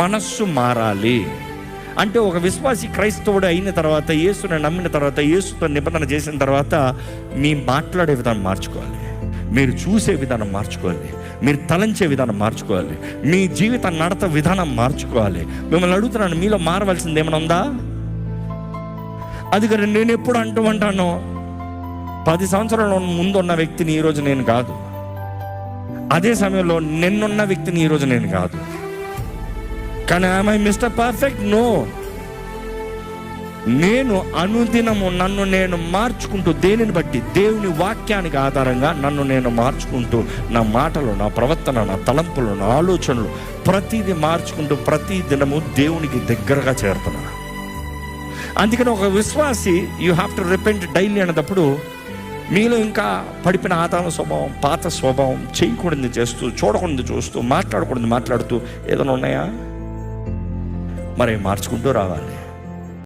మనస్సు మారాలి. అంటే ఒక విశ్వాసి క్రైస్తవుడు అయిన తర్వాత, యేసుని నమ్మిన తర్వాత, యేసుతో నిబంధన చేసిన తర్వాత మీ మాట్లాడే విధానం మార్చుకోవాలి, మీరు చూసే విధానం మార్చుకోవాలి, మీరు తలంచే విధానం మార్చుకోవాలి, మీ జీవిత నడత విధానం మార్చుకోవాలి. మిమ్మల్ని అడుగుతున్నాను, మీలో మారవలసింది ఏమైనా ఉందా? అది కానీ నేను ఎప్పుడు అంటాను, 10 సంవత్సరాల ముందు ఉన్న వ్యక్తిని ఈరోజు నేను కాదు, అదే సమయంలో నిన్నున్న వ్యక్తిని ఈరోజు నేను కాదు. కానీ ఐ మిస్టర్ పర్ఫెక్ట్? నో. నేను అనుదినము నన్ను నేను మార్చుకుంటూ, దేనిని బట్టి? దేవుని వాక్యానికి ఆధారంగా నన్ను నేను మార్చుకుంటూ, నా మాటలు, నా ప్రవర్తన, నా తలంపులు, నా ఆలోచనలు ప్రతిదీ మార్చుకుంటూ ప్రతి దినము దేవునికి దగ్గరగా చేరుతున్నా. అందుకని ఒక విశ్వాసి you have to repent daily అన్నప్పుడు, మీలో ఇంకా పడిపోయిన ఆదామ స్వభావం, పాత స్వభావం, చేయకూడదు చేస్తూ, చూడకూడదు చూస్తూ, మాట్లాడకూడదు మాట్లాడుతూ ఏదైనా ఉన్నాయా? మరి మార్చుకుంటూ రావాలి.